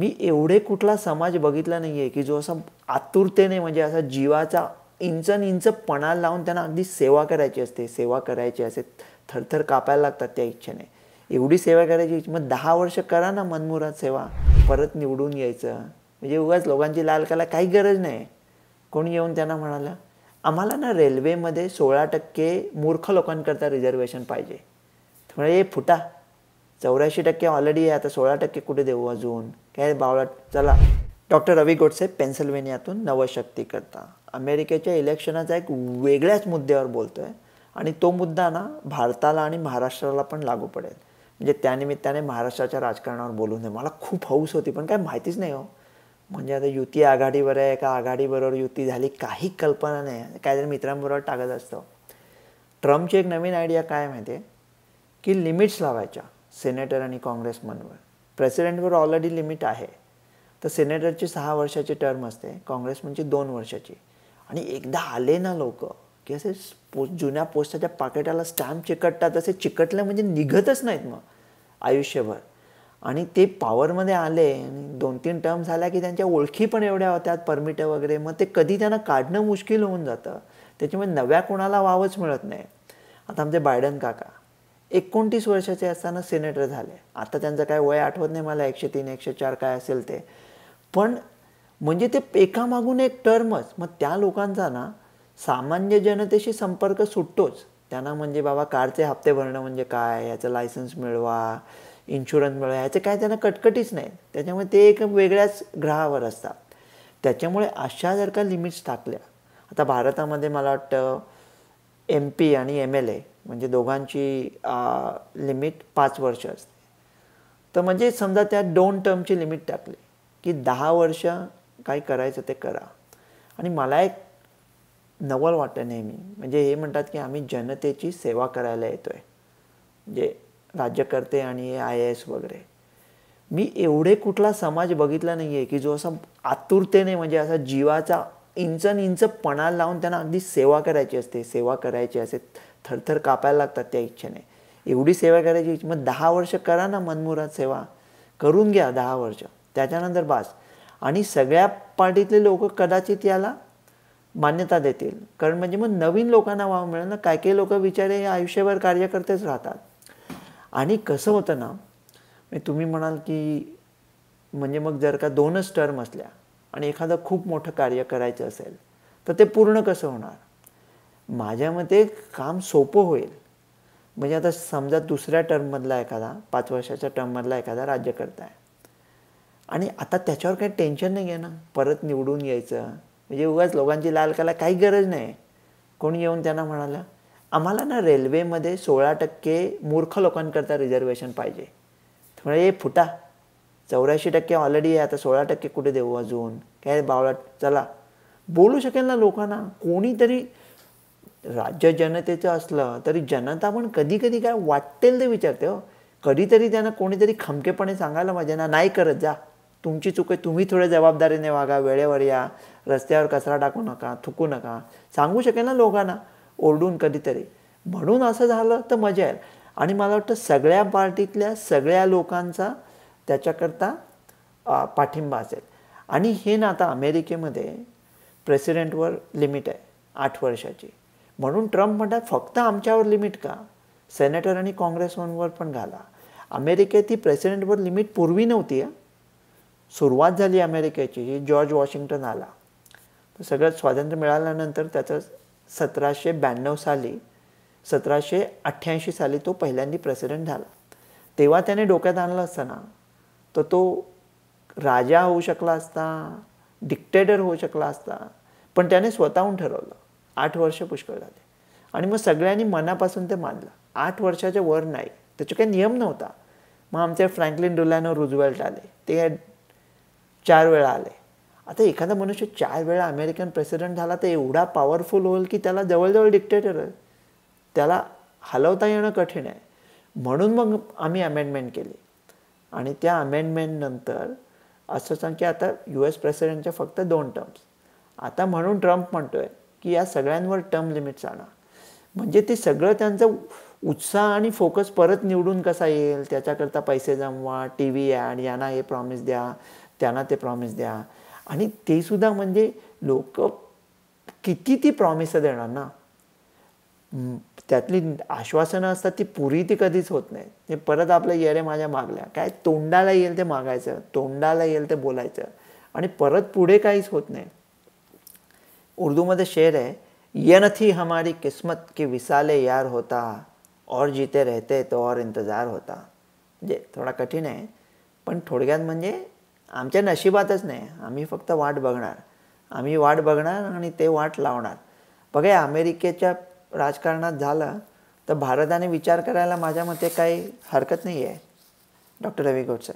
मी एवढे कुठला समाज बघितला नाहीये की जो असा आतुरतेने म्हणजे असा जीवाचा इंचन इंच पणाला लावून त्यांना अगदी सेवा करायची असते, सेवा करायची असे थरथर कापायला लागतात त्या इच्छेने. एवढी सेवा करायची इच्छा, मग 10 वर्ष करा ना मनमुराद सेवा, परत निवडून यायचं. म्हणजे उगाच लोकांची लाल करायला काही गरज नाही. कोणी येऊन त्यांना म्हणालं आम्हाला ना रेल्वेमध्ये 16% मूर्ख लोकांकरता रिझर्वेशन पाहिजे. म्हणजे हे फुटा 84% ऑलरेडी आहे, आता 16% कुठे देऊ अजून, काय बावळट. चला. डॉक्टर रवी गोडसे पेन्सिल्व्हेनियातून नवशक्ती करता अमेरिकेच्या इलेक्शनाचा एक वेगळ्याच मुद्द्यावर बोलतोय आणि तो मुद्दा ना भारताला आणि महाराष्ट्राला पण लागू पडेल. म्हणजे त्यानिमित्ताने महाराष्ट्राच्या राजकारणावर बोलू नये. मला खूप हौस होती पण काय माहितीच नाही हो. म्हणजे आता युती आघाडीवर आहे का आघाडीबरोबर युती झाली काही कल्पना नाही. काहीतरी मित्रांबरोबर टाकत असतो. ट्रम्पची एक नवीन आयडिया काय माहिती आहे की लिमिट्स लावायच्या सेनेटर आणि काँग्रेसमनवर. प्रेसिडेंटवर ऑलरेडी लिमिट आहे. तर सेनेटरची 6 वर्षाची टर्म असते, काँग्रेसमनची 2 वर्षाची. आणि एकदा आले ना लोक की असे जुन्या पोस्टाच्या पाकिटाला स्टॅम्प चिकटतात, असे चिकटले म्हणजे निघतच नाहीत मग आयुष्यभर. आणि ते पॉवरमध्ये आले आणि 2-3 टर्म झाल्या की त्यांच्या ओळखी पण एवढ्या होत्यात, परमिट वगैरे, मग ते कधी त्यांना काढणं मुश्किल होऊन जातं. त्याच्यामुळे नव्या कोणाला वावच मिळत नाही. आता आमचे बायडन काका 29 वर्षाचे असताना सेनेटर झाले. आता त्यांचं काय वय आठवत नाही मला, 103 104 काय असेल ते. पण म्हणजे ते एकामागून एक टर्मच. मग त्या लोकांचा ना सामान्य जनतेशी संपर्क सुटतोच. त्यांना म्हणजे बाबा कारचे हप्ते भरणं म्हणजे काय, याचं लायसन्स मिळवा, इन्शुरन्स मिळवा, याचे काय त्यांना कटकटीच नाही. त्याच्यामुळे ते एक वेगळ्याच ग्रहावर असतात. त्याच्यामुळे अशा जर का लिमिट्स टाकल्या, आता भारतामध्ये मला वाटतं MP आणि MLA म्हणजे दोघांची लिमिट 5 वर्ष असते. तर म्हणजे समजा त्या 2 टर्मची लिमिट टाकली की 10 वर्ष काय करायचं ते करा. आणि मला एक नवल वाटतं नेहमी, म्हणजे हे म्हणतात की आम्ही जनतेची सेवा करायला येतोय, म्हणजे राज्यकर्ते आणि IAS वगैरे. मी एवढे कुठला समाज बघितला नाहीये की जो असा आतुरतेने म्हणजे असा जीवाचा इंचन इंच पणाला लावून त्यांना अगदी सेवा करायची असते, सेवा करायची असे थरथर कापायला लागतात त्या इच्छेने. एवढी सेवा करायची इच्छा, मग 10 वर्ष करा ना मनमुराद सेवा, करून घ्या 10 वर्ष, त्याच्यानंतर बास. आणि सगळ्या पार्टीतले लोक कदाचित याला मान्यता देतील, कारण म्हणजे मग नवीन लोकांना वाव मिळेल ना. काही काही लोक बिचारे आयुष्यभर कार्यकर्तेच राहतात. आणि कसं होतं ना, तुम्ही म्हणाल की म्हणजे मग जर का 2च टर्म असल्या आणि एखादं खूप मोठं कार्य करायचं असेल तर ते पूर्ण कसं होणार. माझ्या मते काम सोपं होईल. म्हणजे आता समजा दुसऱ्या टर्ममधला एखादा 5 वर्षाच्या टर्ममधला एखादा राज्यकर्ता आहे आणि आता त्याच्यावर काही टेन्शन नाही आहे ना, परत निवडून यायचं. म्हणजे उगाच लोकांची लाल करायला काही गरज नाही. कोणी येऊन त्यांना म्हणालं आम्हाला ना रेल्वेमध्ये 16% मूर्ख लोकांकरता रिझर्वेशन पाहिजे. म्हणजे हे फुटा 84% ऑलरेडी आहे, आता 16% कुठे देऊ अजून, काय बावळट. चला. बोलू शकेल ना लोकांना कोणीतरी. राज्य जनतेचं असलं तरी जनता पण कधी कधी काय वाटेल ते विचारते हो. कधीतरी त्यांना कोणीतरी खमकेपणे सांगायला पाहिजे ना, नाही करत जा, तुमची चूक आहे, तुम्ही थोडे जबाबदारीने वागा, वेळेवर या, रस्त्यावर कचरा टाकू नका, थुकू नका. सांगू शकेल ना लोकांना ओरडून कधीतरी. म्हणून असं झालं तर मजा येईल. आणि मला वाटतं सगळ्या पार्टीतल्या सगळ्या लोकांचा त्याच्याकरता पाठिंबा असेल. आणि हे ना आता अमेरिकेमध्ये प्रेसिडेंटवर लिमिट आहे 8 वर्षाची. म्हणून ट्रम्प म्हणतात फक्त आमच्यावर लिमिट का, सेनेटर आणि काँग्रेसमनवर पण घाला. अमेरिकेत ही प्रेसिडेंटवर लिमिट पूर्वी नव्हती. सुरुवात झाली अमेरिकेची, जॉर्ज वॉशिंग्टन आला. तर सगळं स्वातंत्र्य मिळाल्यानंतर त्याचं 1792 साली 1788 साली तो पहिल्यांदा प्रेसिडेंट झाला. तेव्हा त्याने डोक्यात आणलं असतं ना तर तो राजा होऊ शकला असता, डिक्टेटर होऊ शकला असता. पण त्याने स्वतःहून ठरवलं 8 वर्ष पुष्कळ झाले. आणि मग सगळ्यांनी मनापासून ते मानलं. 8 वर्षाच्या वर नाही, त्याचा काही नियम नव्हता. मग आमचे फ्रँकलिन डिलानो रूझवेल्ट आले, ते 4 वेळा आले. आता एखादा मनुष्य 4 वेळा अमेरिकन प्रेसिडेंट झाला तर एवढा पॉवरफुल होईल की त्याला जवळजवळ डिक्टेटर आहे, त्याला हलवता येणं कठीण आहे. म्हणून मग आम्ही अमेंडमेंट केली. आणि त्या अमेंडमेंटनंतर असं सांग की आता US प्रेसिडेंटच्या फक्त 2 टर्म्स. आता म्हणून ट्रम्प म्हणतोय की या सगळ्यांवर टर्म लिमिट्स आणा. म्हणजे ते सगळं त्यांचं उत्साह आणि फोकस परत निवडून कसा येईल त्याच्याकरता पैसे जमवा, TV ॲड, यांना हे प्रॉमिस द्या, त्यांना ते प्रॉमिस द्या. आणि ते सुद्धा म्हणजे लोक किती ती प्रॉमिस देणार ना. त्यातली आश्वासनं असतात ती पुरी ती कधीच होत नाही. ते परत आपलं ये रे माझ्या मागल्या, काय तोंडाला येईल ते मागायचं, तोंडाला येईल ते बोलायचं आणि परत पुढे काहीच होत नाही. उर्दूमध्ये शेर आहे, ये न थी हमारी किस्मत की विसाले यार होता और जीते रहते तो और इंतजार होता. म्हणजे थोडा कठीण आहे, पण थोडक्यात म्हणजे आमच्या नशिबातच नाही, आम्ही फक्त वाट बघणार. आम्ही वाट बघणार आणि ते वाट लावणार. बघा अमेरिकेच्या राजकारणात झालं तर भारताने विचार करायला माझ्या मते काही हरकत नाही आहे. डॉक्टर रवी गोडसे.